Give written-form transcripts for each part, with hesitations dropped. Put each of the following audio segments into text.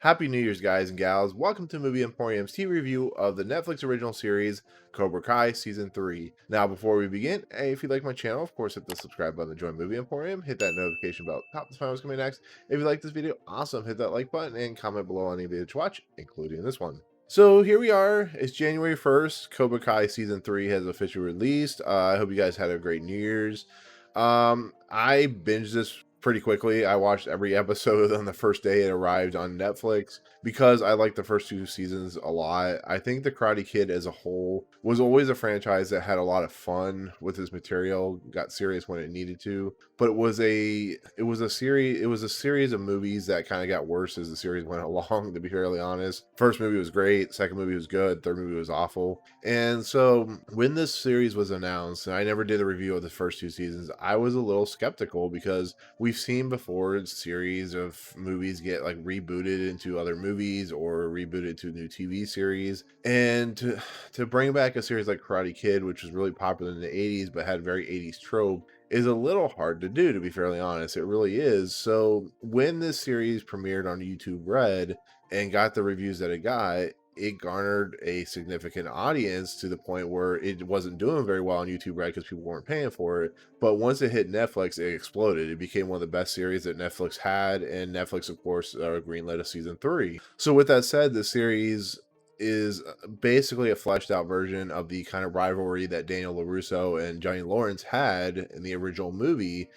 Happy New Year's, guys and gals. Welcome to Movie Emporium's TV review of the Netflix original series, Cobra Kai Season 3. Now, before we begin, hey, if you like my channel, of course, hit the subscribe button to join Movie Emporium. Hit that notification bell at the top to find out what's coming next. If you like this video, awesome. Hit that like button and comment below on any video to watch, including this one. So here we are. It's January 1st. Cobra Kai Season 3 has officially released. I hope you guys had a great New Year's. I binged this pretty quickly. I watched every episode on the first day it arrived on Netflix because I like the first two seasons a lot. I think The Karate Kid as a whole was always a franchise that had a lot of fun with its material, got serious when it needed to, but it was a series of movies that kind of got worse as the series went along, to be fairly honest. First movie was great, second movie was good, third movie was awful. And so when this series was announced, and I never did a review of the first two seasons, I was a little skeptical because we've seen before a series of movies get like rebooted into other movies or rebooted to a new TV series. And to bring back a series like Karate Kid, which was really popular in the 80s but had very 80s trope, is a little hard to do, to be fairly honest. It really is. So when this series premiered on YouTube Red and got the reviews that it got, it garnered a significant audience to the point where it wasn't doing very well on YouTube Red because people weren't paying for it. But once it hit Netflix, it exploded. It became one of the best series that Netflix had, and Netflix, of course, greenlit a season 3. So with that said, the series is basically a fleshed out version of the kind of rivalry that Daniel LaRusso and Johnny Lawrence had in the original movie.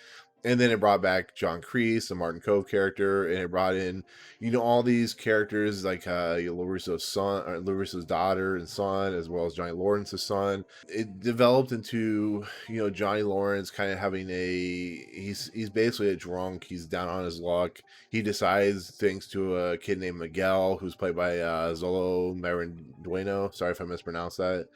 And then it brought back John Kreese, the Martin Kove character, and it brought in, all these characters like LaRusso's son, or LaRusso's daughter and son, as well as Johnny Lawrence's son. It developed into, Johnny Lawrence kind of having he's basically a drunk. He's down on his luck. He decides, thanks to a kid named Miguel, who's played by Xolo Maridueña. Sorry if I mispronounced that.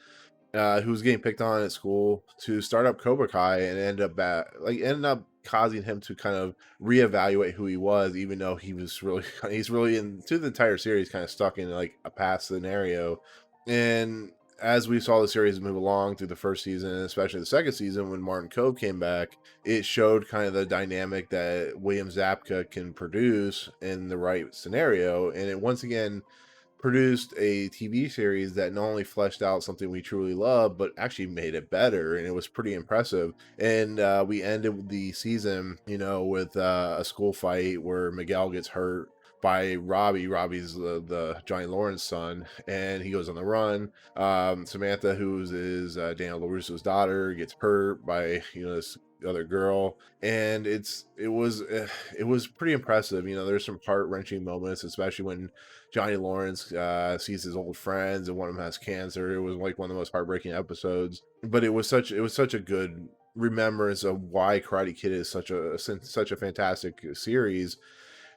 Who was getting picked on at school, to start up Cobra Kai, and ended up causing him to kind of reevaluate who he was, even though he's really in through the entire series kind of stuck in like a past scenario. And as we saw the series move along through the first season, and especially the second season, when Martin Kove came back, it showed kind of the dynamic that William Zabka can produce in the right scenario. And it once again produced a TV series that not only fleshed out something we truly love, but actually made it better, and it was pretty impressive. And we ended the season, with a school fight where Miguel gets hurt by Robbie. Robbie's the Johnny Lawrence son, and he goes on the run. Samantha, who's Daniel LaRusso's daughter, gets hurt by this other girl, and it was pretty impressive. There's some heart-wrenching moments, especially when Johnny Lawrence sees his old friends and one of them has cancer. It was like one of the most heartbreaking episodes, but it was such a good remembrance of why Karate Kid is such a fantastic series.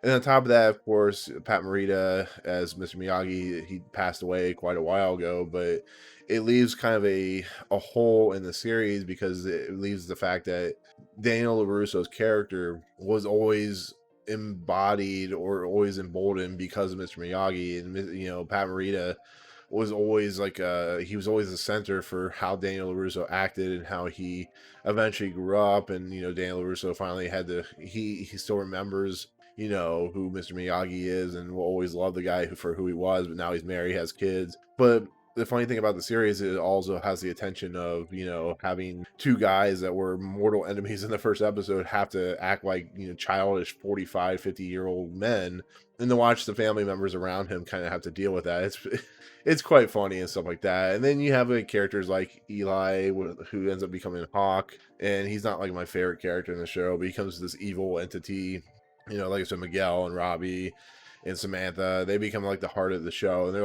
And on top of that, of course, Pat Morita as Mr. Miyagi, he passed away quite a while ago, but it leaves kind of a hole in the series because it leaves the fact that Daniel LaRusso's character was always embodied or always emboldened because of Mr. Miyagi. And, Pat Morita was always he was always the center for how Daniel LaRusso acted and how he eventually grew up. And, Daniel LaRusso finally he still remembers who Mr. Miyagi is, and will always love the guy for who he was, but now he's married, has kids. But the funny thing about the series is it also has the attention of, having two guys that were mortal enemies in the first episode have to act like, childish 45, 50-year-old men, and to watch the family members around him kind of have to deal with that. It's quite funny and stuff like that. And then you have characters like Eli, who ends up becoming Hawk, and he's not like my favorite character in the show, but he becomes this evil entity. Like I said, Miguel and Robbie and Samantha, they become like the heart of the show, and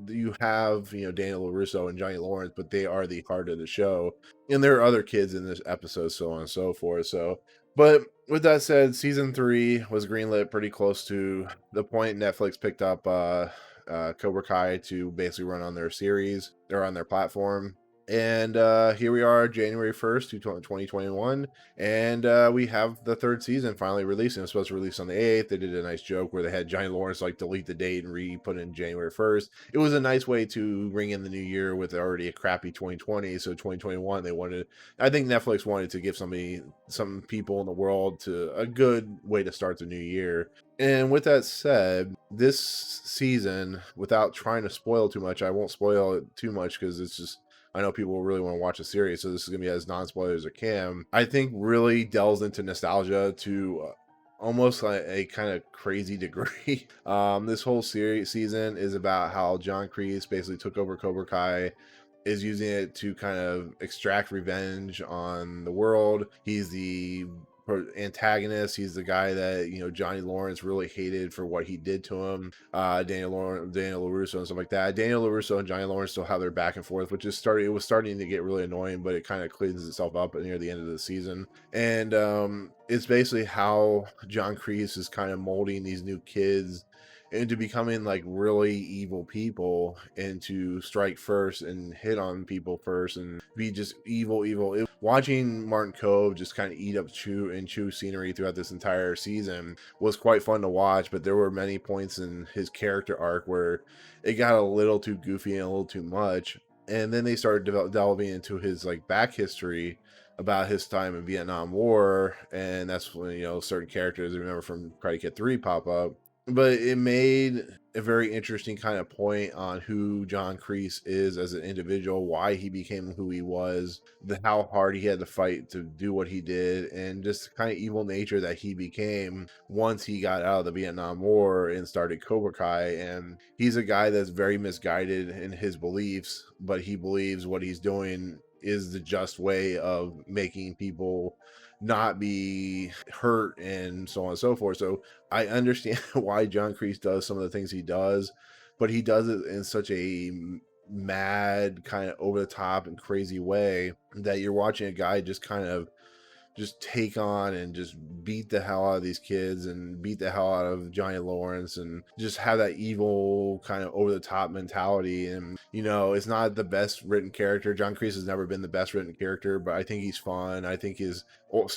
you have Daniel LaRusso and Johnny Lawrence, but they are the heart of the show. And there are other kids in this episode, so on and so forth. So, but with that said, season 3 was greenlit pretty close to the point Netflix picked up Cobra Kai to basically run on their series. They're on their platform. And here we are, January 1st, 2021, and we have the third season finally releasing. It was supposed to release on the 8th. They did a nice joke where they had Johnny Lawrence delete the date and re-put it in January 1st. It was a nice way to ring in the new year with already a crappy 2020. So 2021, I think Netflix wanted to give some people in the world to a good way to start the new year. And with that said, this season, without trying to spoil too much, I won't spoil it too much because it's just, I know people really want to watch the series, so this is going to be as non-spoiler as I can. I think really delves into nostalgia to almost like a kind of crazy degree. This whole season is about how John Kreese basically took over Cobra Kai, is using it to kind of extract revenge on the world. He's the antagonist. He's the guy that, you know, Johnny Lawrence really hated for what he did to him. Daniel LaRusso and stuff like that. Daniel LaRusso and Johnny Lawrence still have their back and forth, which is starting. It was starting to get really annoying, but it kind of cleans itself up near the end of the season. And it's basically how John Kreese is kind of molding these new kids into becoming like really evil people, and to strike first and hit on people first and be just evil. Watching Martin Kove just kind of eat up chew scenery throughout this entire season was quite fun to watch, but there were many points in his character arc where it got a little too goofy and a little too much. And then they started delving into his like back history about his time in Vietnam War, and that's when, you know, certain characters I remember from Karate Kid 3 pop up. But it made a very interesting kind of point on who John Kreese is as an individual, why he became who he was, how hard he had to fight to do what he did, and just the kind of evil nature that he became once he got out of the Vietnam War and started Cobra Kai. And he's a guy that's very misguided in his beliefs, but he believes what he's doing is the just way of making people not be hurt and so on and so forth. So I understand why John Kreese does some of the things he does, but he does it in such a mad, kind of over the top and crazy way that you're watching a guy just kind of just take on and just beat the hell out of these kids and beat the hell out of Johnny Lawrence and just have that evil kind of over the top mentality. And, you know, it's not the best written character. John Kreese has never been the best written character, but I think he's fun. I think his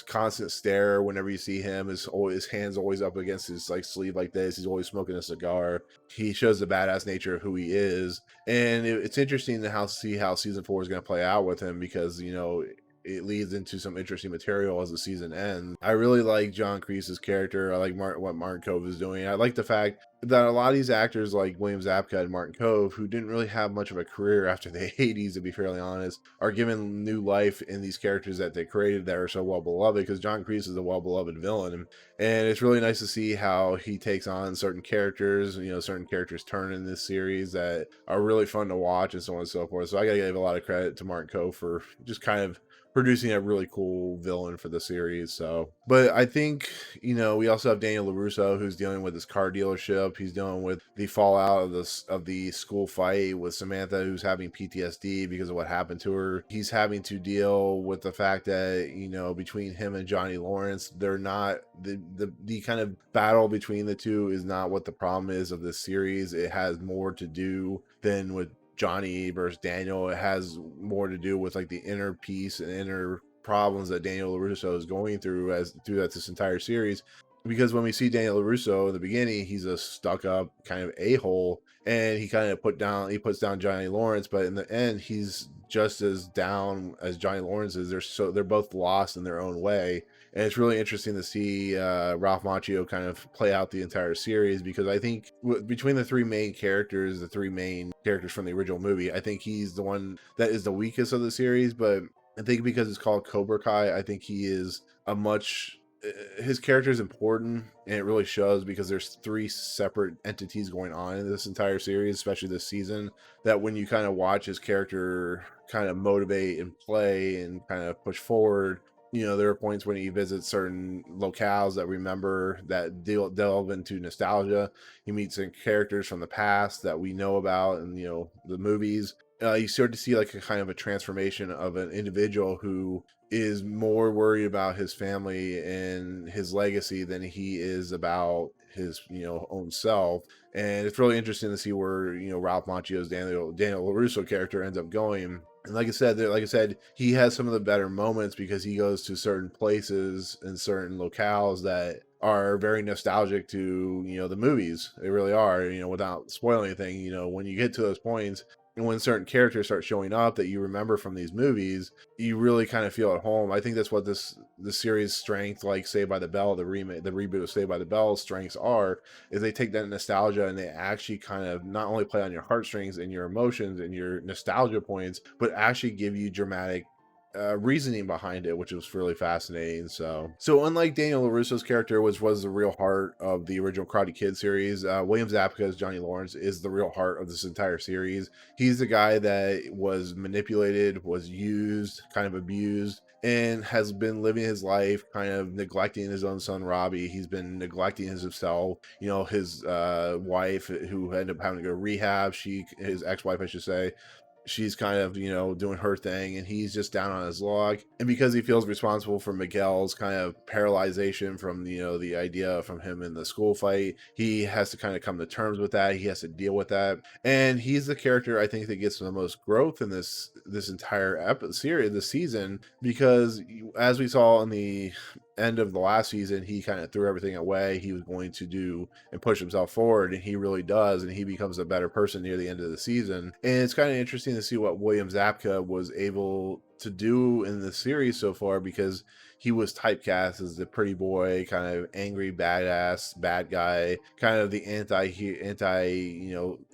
constant stare whenever you see him, his hands always up against his like sleeve like this. He's always smoking a cigar. He shows the badass nature of who he is. And it's interesting to see how season 4 is going to play out with him, because, you know, it leads into some interesting material as the season ends. I really like John Kreese's character. I like what Martin Kove is doing. I like the fact that a lot of these actors like William Zabka and Martin Kove, who didn't really have much of a career after the 80s, to be fairly honest, are given new life in these characters that they created that are so well beloved, because John Kreese is a well beloved villain. And it's really nice to see how he takes on certain characters, you know, certain characters turn in this series that are really fun to watch and so on and so forth. So I gotta give a lot of credit to Martin Kove for just kind of producing a really cool villain for the series. So, but I think, you know, we also have Daniel LaRusso, who's dealing with his car dealership. He's dealing with the fallout of the school fight with Samantha, who's having PTSD because of what happened to her. He's having to deal with the fact that, you know, between him and Johnny Lawrence, they're not the kind of battle between the two is not what the problem is of this series. It has more to do than with Johnny versus Daniel. It has more to do with like the inner peace and inner problems that Daniel LaRusso is going through throughout this entire series. Because when we see Daniel LaRusso in the beginning, he's a stuck-up kind of a-hole, and he kind of puts down Johnny Lawrence, but in the end, he's just as down as Johnny Lawrence is. They're both lost in their own way. And it's really interesting to see Ralph Macchio kind of play out the entire series, because I think between the three main characters from the original movie, I think he's the one that is the weakest of the series. But I think because it's called Cobra Kai, I think he is his character is important, and it really shows, because there's three separate entities going on in this entire series, especially this season, that when you kind of watch his character kind of motivate and play and kind of push forward, you know, there are points when he visits certain locales that delve into nostalgia. He meets some characters from the past that we know about and, you know, the movies. You start to see like a kind of a transformation of an individual who is more worried about his family and his legacy than he is about his, you know, own self. And it's really interesting to see where, you know, Ralph Macchio's Daniel LaRusso character ends up going. And like I said, he has some of the better moments, because he goes to certain places and certain locales that are very nostalgic to, you know, the movies. They really are, you know, without spoiling anything. You know, when you get to those points, And when certain characters start showing up that you remember from these movies, you really kind of feel at home. I think that's what this series' strength, like Saved by the Bell, the reboot of Saved by the Bell, strengths are, is they take that nostalgia and they actually kind of not only play on your heartstrings and your emotions and your nostalgia points, but actually give you dramatic reasoning behind it, which was really fascinating. So unlike Daniel LaRusso's character, which was the real heart of the original Karate Kid series, William Zabka's Johnny Lawrence is the real heart of this entire series. He's the guy that was manipulated, was used, kind of abused, and has been living his life kind of neglecting his own son Robbie. He's been neglecting himself, his wife, who ended up having to go to rehab, his ex-wife I should say, she's kind of doing her thing, and he's just down on his luck. And because he feels responsible for Miguel's kind of paralyzation from the idea from him in the school fight, he has to kind of come to terms with that. He has to deal with that, and he's the character I think that gets the most growth in this entire series, this season, because as we saw in the end of the last season, he kind of threw everything away he was going to do and push himself forward, and he really does, and he becomes a better person near the end of the season. And it's kind of interesting to see what William Zabka was able to do in the series so far, because he was typecast as the pretty boy, kind of angry, badass, bad guy, kind of the anti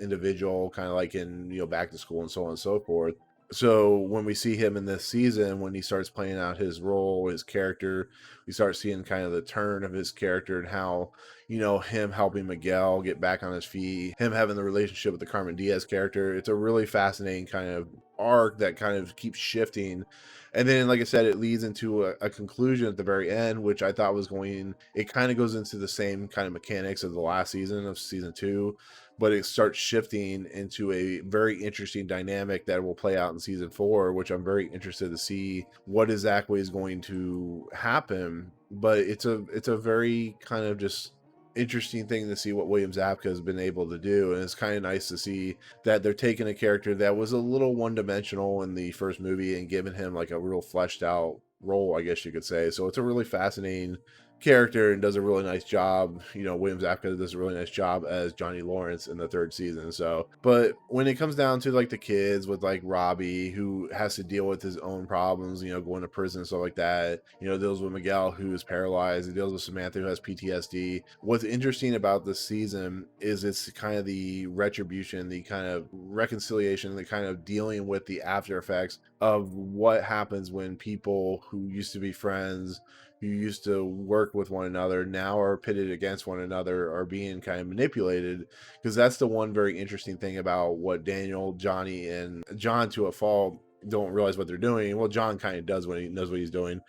individual, kind of like in Back to School and so on and so forth. So when we see him in this season, when he starts playing out his role, his character, we start seeing kind of the turn of his character, and how, him helping Miguel get back on his feet, him having the relationship with the Carmen Diaz character. It's a really fascinating kind of arc that kind of keeps shifting. And then, like I said, it leads into a conclusion at the very end, which I thought it kind of goes into the same kind of mechanics of the last season of season 2, but it starts shifting into a very interesting dynamic that will play out in season 4, which I'm very interested to see what exactly is going to happen. But it's a very kind of just interesting thing to see what William Zabka has been able to do, and it's kind of nice to see that they're taking a character that was a little one-dimensional in the first movie and giving him like a real fleshed out role, I guess you could say. So it's a really fascinating character and does a really nice job. William Zabka does a really nice job as Johnny Lawrence in the 3rd season. So, but when it comes down to like the kids with like Robbie, who has to deal with his own problems, going to prison and stuff like that, deals with Miguel, who is paralyzed, he deals with Samantha, who has PTSD. What's interesting about this season is it's kind of the retribution, the kind of reconciliation, the kind of dealing with the after effects of what happens when people who used to be friends, who used to work with one another, now are pitted against one another, are being kind of manipulated. Because that's the one very interesting thing about what Daniel, Johnny, and John, to a fault, don't realize what they're doing. Well, John kind of does when he knows what he's doing,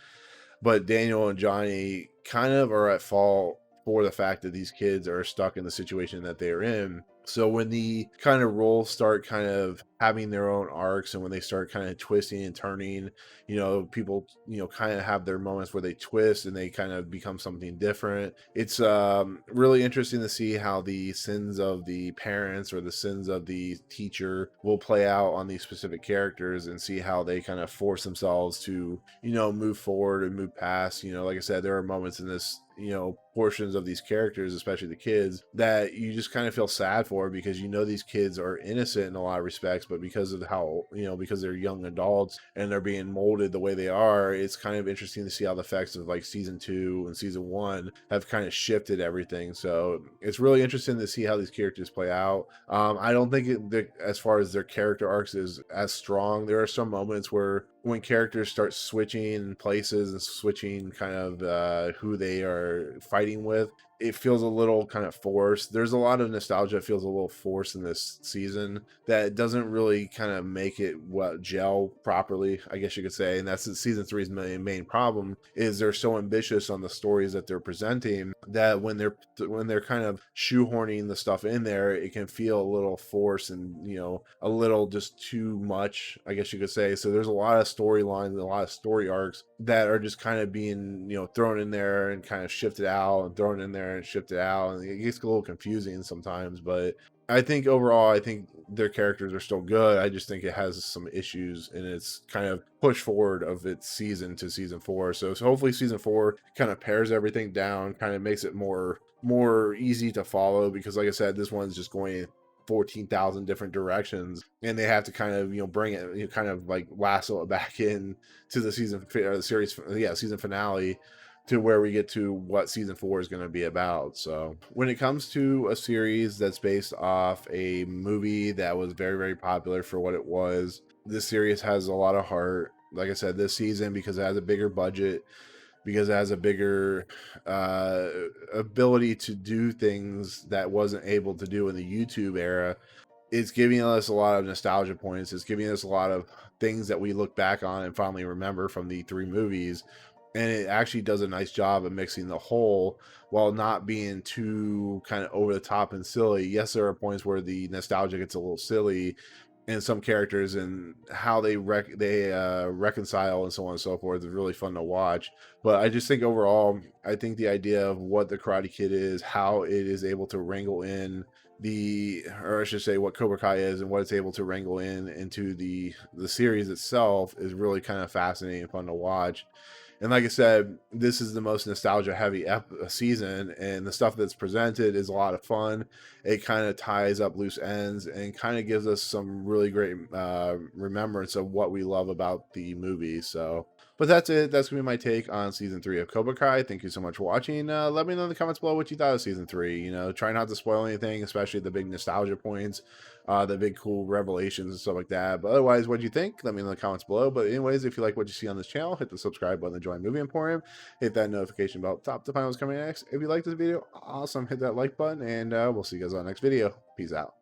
but Daniel and Johnny kind of are at fault for the fact that these kids are stuck in the situation that they're in. So when the kind of roles start kind of having their own arcs, and when they start kind of twisting and turning, people, kind of have their moments where they twist and they kind of become something different. It's really interesting to see how the sins of the parents or the sins of the teacher will play out on these specific characters, and see how they kind of force themselves to, move forward and move past. Like I said, there are moments in this, portions of these characters, especially the kids, that you just kind of feel sad for, because these kids are innocent in a lot of respects, but because of how, because they're young adults and they're being molded the way they are, it's kind of interesting to see how the effects of like season 2 and season 1 have kind of shifted everything. So it's really interesting to see how these characters play out. I don't think as far as their character arcs is as strong. There are some moments where when characters start switching places and switching kind of who they are fighting with, it feels a little kind of forced. There's a lot of nostalgia that feels a little forced in this season that doesn't really kind of make it gel properly, I guess you could say. And that's season 3's main problem, is they're so ambitious on the stories that they're presenting that when they're kind of shoehorning the stuff in there, it can feel a little forced and a little just too much, I guess you could say. So there's a lot of storylines and a lot of story arcs that are just kind of being thrown in there and kind of shifted out and thrown in there and shifted out, and it gets a little confusing sometimes. But I think overall, I think their characters are still good. I just think it has some issues, and it's kind of push forward of its season to season 4. So hopefully season 4 kind of pares everything down, kind of makes it more easy to follow, because like I said, this one's just going 14,000 different directions, and they have to kind of, you know, bring it, you know, kind of like lasso it back in to the season or the series, yeah, season finale, to where we get to what season 4 is going to be about. So when it comes to a series that's based off a movie that was very, very popular for what it was, this series has a lot of heart. Like I said, this season, because it has a bigger budget, because it has a bigger ability to do things that wasn't able to do in the YouTube era, it's giving us a lot of nostalgia points. It's giving us a lot of things that we look back on and fondly remember from the 3 movies. And it actually does a nice job of mixing the whole while not being too kind of over the top and silly. Yes, there are points where the nostalgia gets a little silly, and some characters and how they reconcile and so on and so forth is really fun to watch. But I just think overall, I think the idea of what the Karate Kid is, how it is able to wrangle in or I should say what Cobra Kai is and what it's able to wrangle into the series itself, is really kind of fascinating and fun to watch. And like I said, this is the most nostalgia heavy season, and the stuff that's presented is a lot of fun. It kind of ties up loose ends and kind of gives us some really great remembrance of what we love about the movie. So, but that's it. That's gonna be my take on season 3 of Cobra Kai. Thank you so much for watching. Let me know in the comments below what you thought of season 3. You know, try not to spoil anything, especially the big nostalgia points, the big cool revelations and stuff like that. But otherwise, what do you think? Let me know in the comments below. But anyways, if you like what you see on this channel, hit the subscribe button and join Movie Emporium. Hit that notification bell top to find what's coming next. If you like this video, awesome. Hit that like button, and we'll see you guys on the next video. Peace out.